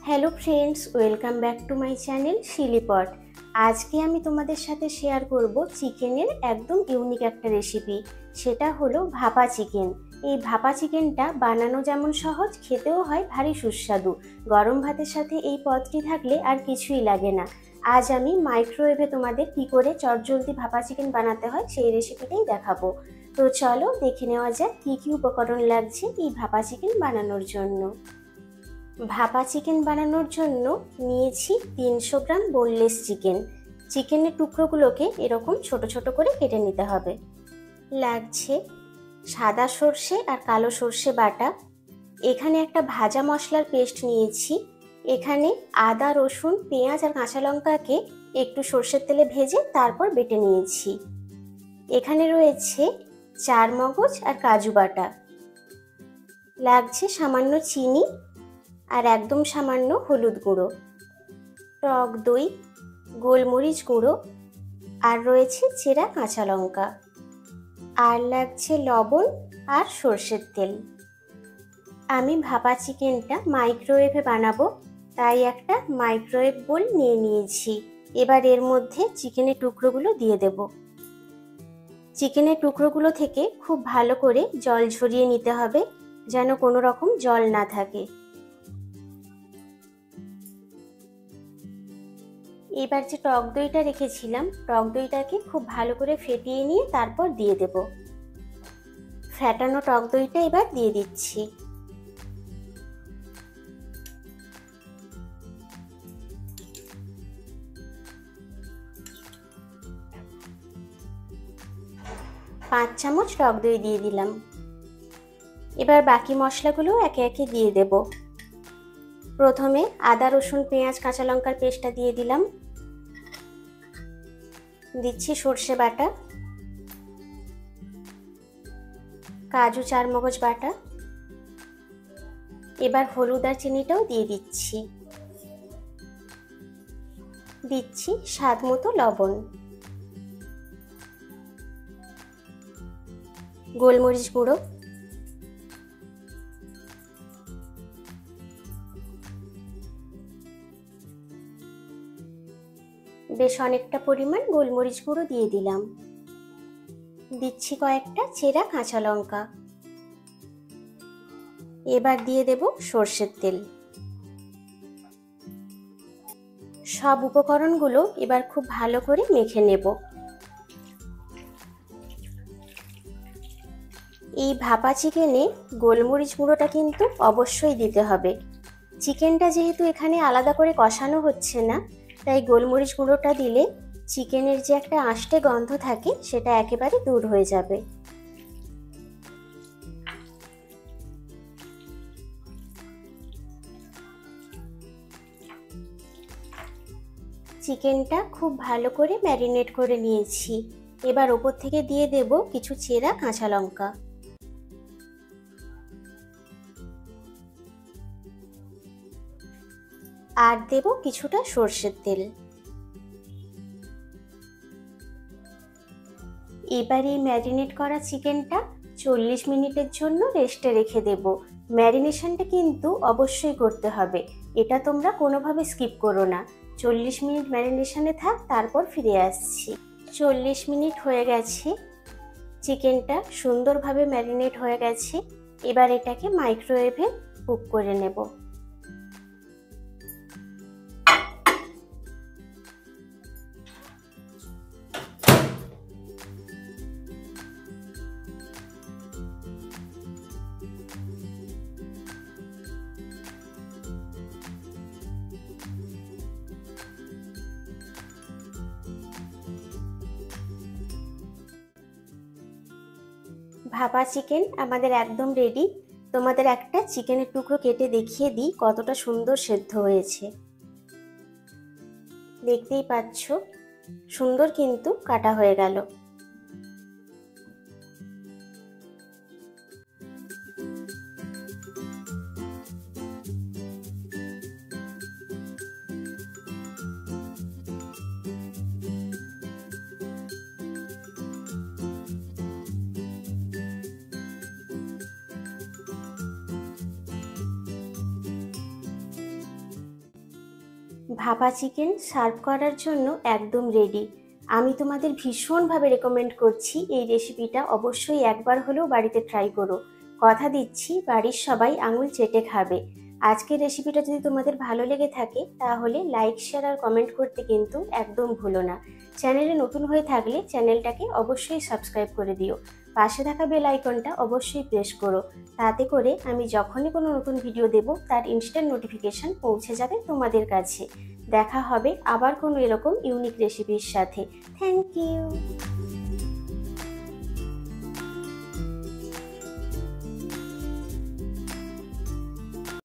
Hello friends, welcome back to my channel শিলিপট। আজকে আমি তোমাদের সাথে শেয়ার করব চিকেনের একদম ইউনিক একটা রেসিপি। সেটা হলো ভাপা চিকেন। এই ভাপা চিকেনটা বানানো যেমন সহজ, খেতেও হয় ভারী সুস্বাদু। গরম ভাতের সাথে এই পদটি থাকলে আর কিছুই লাগে না। আজ আমি মাইক্রোওয়েভে তোমাদের কি করে চটজলদি ভাপা চিকেন বানাতে হয় সেই রেসিপিটাই দেখাবো। তো চলো দেখে নেওয়া যাক কি কি উপকরণ লাগছে এই ভাপা চিকেন বানানোর জন্য। ভাপা চিকেন বানানোর জন্য নিয়েছি 300 গ্রাম বোনলেস চিকেন। চিকেনের টুকরোগুলোকে এরকম ছোট ছোট করে কেটে নিতে হবে। লাগছে সাদা সর্ষে আর কালো সর্ষে বাটা। এখানে একটা ভাজা মশলার পেস্ট নিয়েছি। এখানে আদা, রসুন, পেঁয়াজ আর কাঁচা লঙ্কাকে একটু সর্ষের তেলে ভেজে তারপর বেটে নিয়েছি। এখানে রয়েছে চারমগজ আর কাজু বাটা। লাগছে সামান্য চিনি আর একদম সামান্য হলুদ গুঁড়ো, টক দই, গোলমরিচ গুঁড়ো, আর রয়েছে চেরা কাঁচা লঙ্কা, আর লাগছে লবণ আর সর্ষের তেল। আমি ভাপা চিকেনটা মাইক্রোওয়েভে বানাবো, তাই একটা মাইক্রোওয়েভ বোল নিয়ে নিয়েছি। এবার এর মধ্যে চিকেনের টুকরোগুলো দিয়ে দেব। চিকেনের টুকরোগুলো থেকে খুব ভালো করে জল ঝরিয়ে নিতে হবে, যেন কোনো রকম জল না থাকে। এবার যে টক দইটা রেখেছিলাম, টক দইটাকে খুব ভালো করে ফেটিয়ে নিয়ে তারপর দিয়ে দেব। ফেটানো টক দইটা এবার দিয়ে দিচ্ছি। পাঁচ চামচ টক দই দিয়ে দিলাম। এবার বাকি মশলাগুলো একে একে দিয়ে দেব। প্রথমে আদা, রসুন, পেঁয়াজ, কাঁচা লঙ্কার পেস্টটা দিয়ে দিলাম। দিচ্ছি সর্ষে বাটা, কাজু, চারমগজ বাটা। এবার হলুদ আর চিনিটাও দিয়ে দিচ্ছি। দিচ্ছি স্বাদ মতো লবণ, গোলমরিচ গুঁড়ো, বেশ অনেকটা পরিমাণ গোলমরিচ গুঁড়ো দিয়ে দিলাম। দিচ্ছি কয়েকটা চেরা কাঁচা লঙ্কা। এবার দিয়ে দেব সর্ষের তেল। সব উপকরণগুলো এবার খুব ভালো করে মেখে নেব। এই ভাপা চিকেনে গোলমরিচ গুঁড়োটা কিন্তু অবশ্যই দিতে হবে। চিকেনটা যেহেতু এখানে আলাদা করে কষানো হচ্ছে না, তাই গোলমরিচ গুঁড়োটা দিলে চিকেনের যে একটা আষ্টে গন্ধ থাকে সেটা একেবারে দূর হয়ে যাবে। চিকেনটা খুব ভালো করে ম্যারিনেট করে নিয়েছি। এবার ওপর থেকে দিয়ে দেব কিছু চেরা কাঁচা লঙ্কা। আর দেব কিছুটা সর্ষের তেল। এবার এই ম্যারিনেট করা চিকেনটা 40 মিনিটের জন্য রেস্টে রেখে দেব। ম্যারিনেশনটা কিন্তু অবশ্যই করতে হবে, এটা তোমরা কোনোভাবে স্কিপ করো না। 40 মিনিট ম্যারিনেশনে থাক, তারপর ফিরে আসছি। 40 মিনিট হয়ে গেছে, চিকেনটা সুন্দরভাবে ম্যারিনেট হয়ে গেছে। এবার এটাকে মাইক্রোওয়েভে কুক করে নেব। ভাপা চিকেন আমাদের একদম রেডি। তোমাদের একটা চিকেনের টুকরো কেটে দেখিয়ে দিই কতটা সুন্দর সেদ্ধ হয়েছে। দেখতেই পাচ্ছ, সুন্দর কিন্তু কাটা হয়ে গেল। ভাপা চিকেন সার্ভ করার জন্য একদম রেডি। আমি তোমাদের ভীষণভাবে রেকমেন্ড করছি এই রেসিপিটা অবশ্যই একবার হলেও বাড়িতে ট্রাই করো। কথা দিচ্ছি বাড়ির সবাই আঙুল চেটে খাবে। আজকের রেসিপিটা যদি তোমাদের ভালো লেগে থাকে তাহলে লাইক, শেয়ার আর কমেন্ট করতে কিন্তু একদম ভুলো না। চ্যানেলে নতুন হয়ে থাকলে চ্যানেলটাকে অবশ্যই সাবস্ক্রাইব করে দিও। পাশে থাকা বেল আইকনটা অবশ্যই প্রেস করো, তাতে করে আমি যখনই কোনো নতুন ভিডিও দেব তার ইনস্ট্যান্ট নোটিফিকেশন পৌঁছে যাবে তোমাদের কাছে। দেখা হবে আবার কোনো এরকম ইউনিক রেসিপির সাথে। Thank you.